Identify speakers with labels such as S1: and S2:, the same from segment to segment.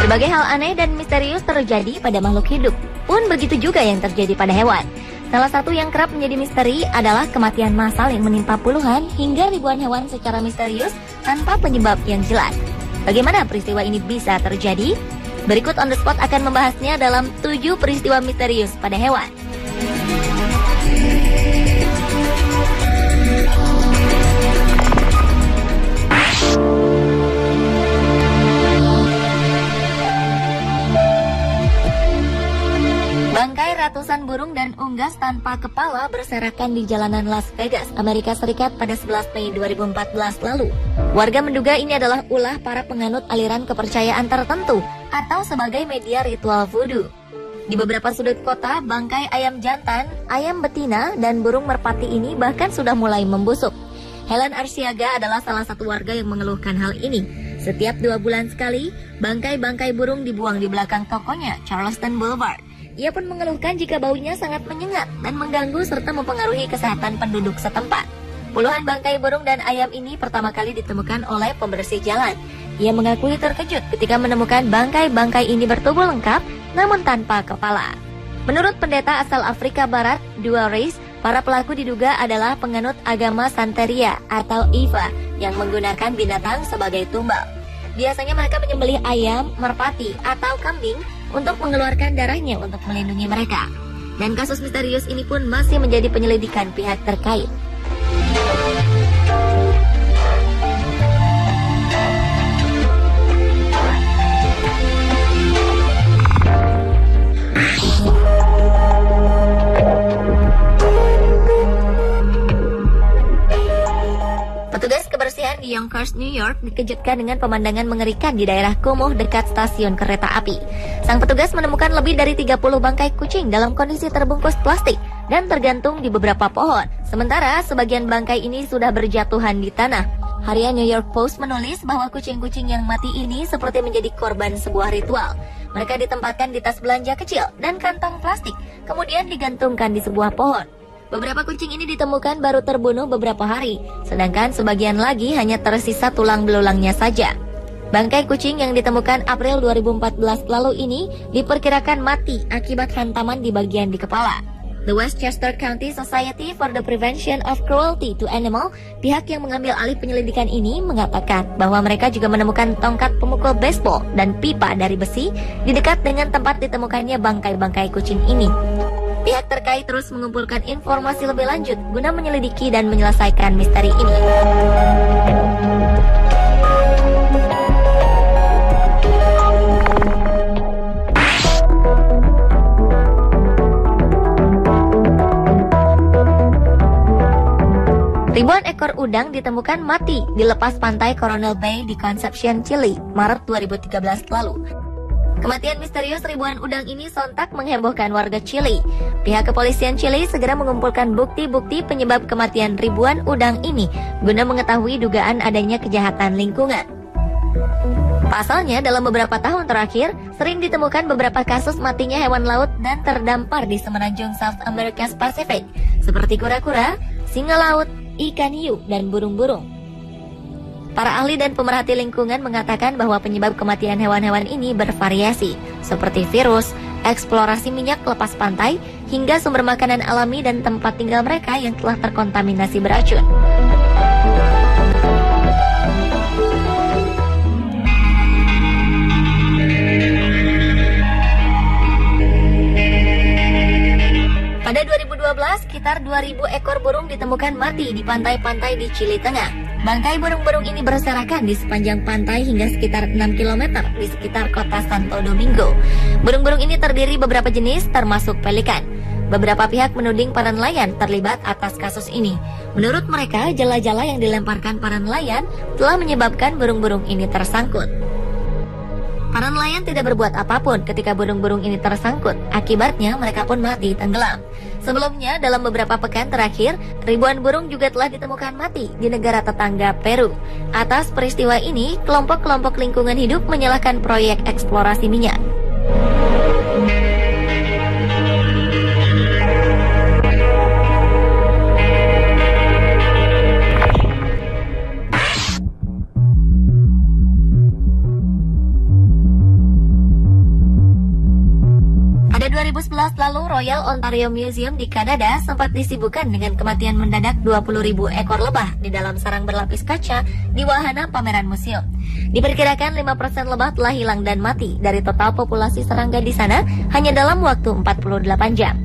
S1: Berbagai hal aneh dan misterius terjadi pada makhluk hidup, pun begitu juga yang terjadi pada hewan. Salah satu yang kerap menjadi misteri adalah kematian massal yang menimpa puluhan hingga ribuan hewan secara misterius tanpa penyebab yang jelas. Bagaimana peristiwa ini bisa terjadi? Berikut On The Spot akan membahasnya dalam 7 peristiwa misterius pada hewan. Bangkai ratusan burung dan unggas tanpa kepala berserakan di jalanan Las Vegas, Amerika Serikat pada 11 Mei 2014 lalu. Warga menduga ini adalah ulah para penganut aliran kepercayaan tertentu atau sebagai media ritual voodoo. Di beberapa sudut kota, bangkai ayam jantan, ayam betina, dan burung merpati ini bahkan sudah mulai membusuk. Helen Arsiaga adalah salah satu warga yang mengeluhkan hal ini. Setiap 2 bulan sekali, bangkai-bangkai burung dibuang di belakang tokonya, Charleston Boulevard. Ia pun mengeluhkan jika baunya sangat menyengat dan mengganggu serta mempengaruhi kesehatan penduduk setempat. Puluhan bangkai burung dan ayam ini pertama kali ditemukan oleh pembersih jalan. Ia mengakui terkejut ketika menemukan bangkai-bangkai ini bertubuh lengkap namun tanpa kepala. Menurut pendeta asal Afrika Barat, Dua Reis, para pelaku diduga adalah penganut agama Santeria atau Ifa yang menggunakan binatang sebagai tumbal. Biasanya mereka menyembelih ayam, merpati, atau kambing untuk mengeluarkan darahnya untuk melindungi mereka. Dan kasus misterius ini pun masih menjadi penyelidikan pihak terkait. Petugas kebersihan di Yonkers, New York dikejutkan dengan pemandangan mengerikan di daerah kumuh dekat stasiun kereta api. Sang petugas menemukan lebih dari 30 bangkai kucing dalam kondisi terbungkus plastik dan tergantung di beberapa pohon. Sementara sebagian bangkai ini sudah berjatuhan di tanah. Harian New York Post menulis bahwa kucing-kucing yang mati ini seperti menjadi korban sebuah ritual. Mereka ditempatkan di tas belanja kecil dan kantong plastik, kemudian digantungkan di sebuah pohon. Beberapa kucing ini ditemukan baru terbunuh beberapa hari, sedangkan sebagian lagi hanya tersisa tulang belulangnya saja. Bangkai kucing yang ditemukan April 2014 lalu ini diperkirakan mati akibat hantaman di bagian di kepala. The Westchester County Society for the Prevention of Cruelty to Animals, pihak yang mengambil alih penyelidikan ini, mengatakan bahwa mereka juga menemukan tongkat pemukul baseball dan pipa dari besi di dekat dengan tempat ditemukannya bangkai-bangkai kucing ini. Pihak terkait terus mengumpulkan informasi lebih lanjut guna menyelidiki dan menyelesaikan misteri ini. Ribuan ekor udang ditemukan mati di lepas pantai Coronel Bay di Concepcion, Chile, Maret 2013 lalu. Kematian misterius ribuan udang ini sontak menghebohkan warga Chili. Pihak kepolisian Chili segera mengumpulkan bukti-bukti penyebab kematian ribuan udang ini guna mengetahui dugaan adanya kejahatan lingkungan. Pasalnya, dalam beberapa tahun terakhir, sering ditemukan beberapa kasus matinya hewan laut dan terdampar di semenanjung South American Pacific, seperti kura-kura, singa laut, ikan hiu, dan burung-burung. Para ahli dan pemerhati lingkungan mengatakan bahwa penyebab kematian hewan-hewan ini bervariasi, seperti virus, eksplorasi minyak lepas pantai, hingga sumber makanan alami dan tempat tinggal mereka yang telah terkontaminasi beracun. Pada 2012, sekitar 2.000 ekor burung ditemukan mati di pantai-pantai di Chili Tengah. Bangkai burung-burung ini berserakan di sepanjang pantai hingga sekitar 6 km di sekitar kota Santo Domingo. Burung-burung ini terdiri beberapa jenis termasuk pelikan. Beberapa pihak menuding para nelayan terlibat atas kasus ini. Menurut mereka, jala-jala yang dilemparkan para nelayan telah menyebabkan burung-burung ini tersangkut. Para nelayan tidak berbuat apapun ketika burung-burung ini tersangkut. Akibatnya mereka pun mati tenggelam. Sebelumnya, dalam beberapa pekan terakhir, ribuan burung juga telah ditemukan mati di negara tetangga Peru. Atas peristiwa ini, kelompok-kelompok lingkungan hidup menyalahkan proyek eksplorasi minyak. Royal Ontario Museum di Kanada sempat disibukkan dengan kematian mendadak 20.000 ekor lebah di dalam sarang berlapis kaca di wahana pameran museum. Diperkirakan 5% lebah telah hilang dan mati dari total populasi serangga di sana hanya dalam waktu 48 jam.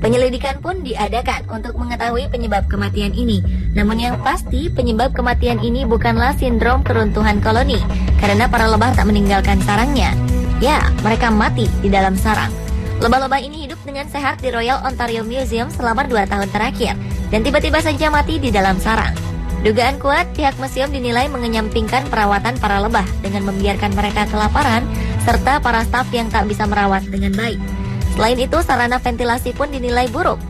S1: Penyelidikan pun diadakan untuk mengetahui penyebab kematian ini. Namun yang pasti penyebab kematian ini bukanlah sindrom keruntuhan koloni, karena para lebah tak meninggalkan sarangnya. Ya, mereka mati di dalam sarang. Lebah-lebah ini hidup dengan sehat di Royal Ontario Museum selama 2 tahun terakhir, dan tiba-tiba saja mati di dalam sarang. Dugaan kuat, pihak museum dinilai mengenyampingkan perawatan para lebah dengan membiarkan mereka kelaparan, serta para staf yang tak bisa merawat dengan baik. Selain itu, sarana ventilasi pun dinilai buruk.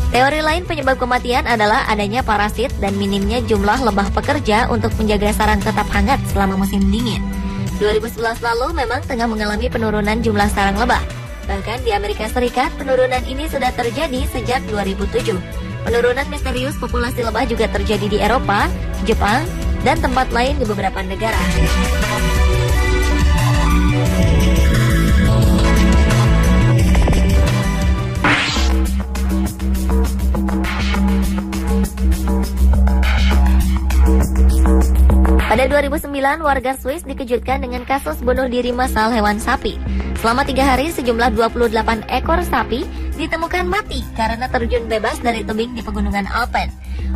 S1: Teori lain penyebab kematian adalah adanya parasit dan minimnya jumlah lebah pekerja untuk menjaga sarang tetap hangat selama musim dingin. 2011 lalu memang tengah mengalami penurunan jumlah sarang lebah. Bahkan di Amerika Serikat, penurunan ini sudah terjadi sejak 2007. Penurunan misterius populasi lebah juga terjadi di Eropa, Jepang, dan tempat lain di beberapa negara. Pada 2009, warga Swiss dikejutkan dengan kasus bunuh diri massal hewan sapi. Selama 3 hari, sejumlah 28 ekor sapi ditemukan mati karena terjun bebas dari tebing di pegunungan Alpen.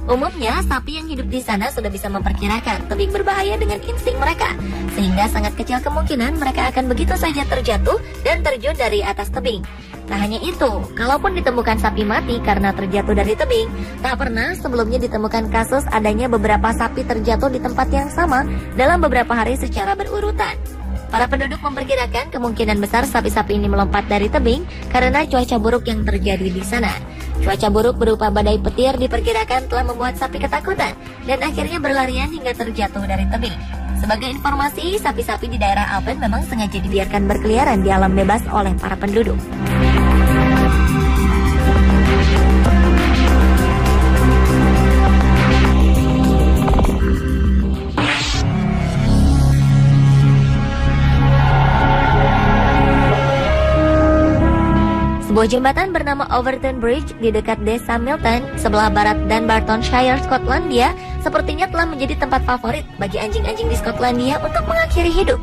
S1: Umumnya, sapi yang hidup di sana sudah bisa memperkirakan tebing berbahaya dengan insting mereka, sehingga sangat kecil kemungkinan mereka akan begitu saja terjatuh dan terjun dari atas tebing. Tak hanya itu, kalaupun ditemukan sapi mati karena terjatuh dari tebing, tak pernah sebelumnya ditemukan kasus adanya beberapa sapi terjatuh di tempat yang sama dalam beberapa hari secara berurutan. Para penduduk memperkirakan kemungkinan besar sapi-sapi ini melompat dari tebing karena cuaca buruk yang terjadi di sana. Cuaca buruk berupa badai petir diperkirakan telah membuat sapi ketakutan dan akhirnya berlarian hingga terjatuh dari tebing. Sebagai informasi, sapi-sapi di daerah Alpen memang sengaja dibiarkan berkeliaran di alam bebas oleh para penduduk. Sebuah jembatan bernama Overton Bridge di dekat desa Milton, sebelah barat Dunbartonshire, Skotlandia, sepertinya telah menjadi tempat favorit bagi anjing-anjing di Skotlandia untuk mengakhiri hidup.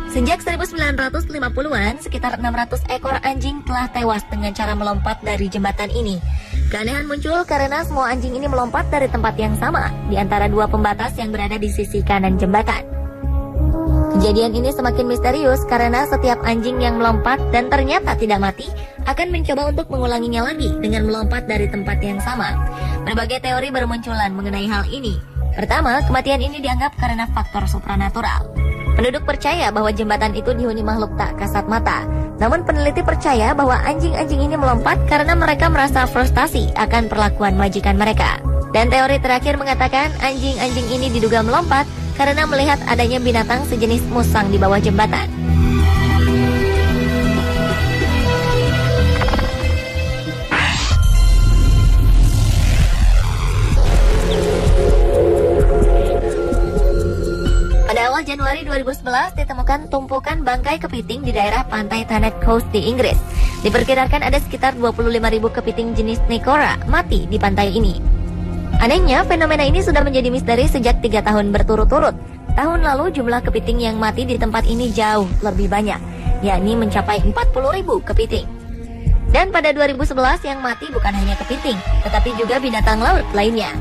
S1: Sejak 1950-an, sekitar 600 ekor anjing telah tewas dengan cara melompat dari jembatan ini. Keanehan muncul karena semua anjing ini melompat dari tempat yang sama, di antara 2 pembatas yang berada di sisi kanan jembatan. Kejadian ini semakin misterius karena setiap anjing yang melompat dan ternyata tidak mati akan mencoba untuk mengulanginya lagi dengan melompat dari tempat yang sama. Berbagai teori bermunculan mengenai hal ini. Pertama, kematian ini dianggap karena faktor supranatural. Penduduk percaya bahwa jembatan itu dihuni makhluk tak kasat mata. Namun peneliti percaya bahwa anjing-anjing ini melompat karena mereka merasa frustasi akan perlakuan majikan mereka. Dan teori terakhir mengatakan anjing-anjing ini diduga melompat karena melihat adanya binatang sejenis musang di bawah jembatan. Pada awal Januari 2011 ditemukan tumpukan bangkai kepiting di daerah pantai Thanet Coast di Inggris. Diperkirakan ada sekitar 25.000 kepiting jenis Necora mati di pantai ini. Anehnya, fenomena ini sudah menjadi misteri sejak 3 tahun berturut-turut. Tahun lalu jumlah kepiting yang mati di tempat ini jauh lebih banyak, yakni mencapai 40.000 kepiting. Dan pada 2011 yang mati bukan hanya kepiting, tetapi juga binatang laut lainnya.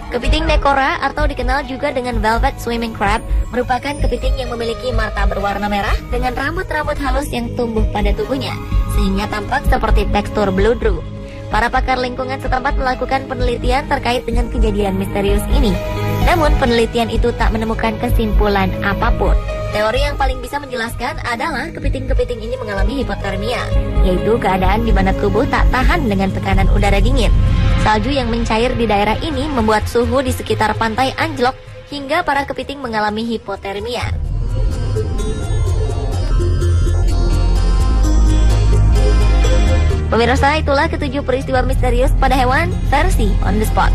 S1: Kepiting Necora atau dikenal juga dengan velvet swimming crab merupakan kepiting yang memiliki mata berwarna merah dengan rambut-rambut halus yang tumbuh pada tubuhnya, sehingga tampak seperti tekstur bludru. Para pakar lingkungan setempat melakukan penelitian terkait dengan kejadian misterius ini. Namun penelitian itu tak menemukan kesimpulan apapun. Teori yang paling bisa menjelaskan adalah kepiting-kepiting ini mengalami hipotermia, yaitu keadaan di mana tubuh tak tahan dengan tekanan udara dingin. Salju yang mencair di daerah ini membuat suhu di sekitar pantai anjlok hingga para kepiting mengalami hipotermia. Pemirsa, itulah ketujuh peristiwa misterius pada hewan versi On The Spot.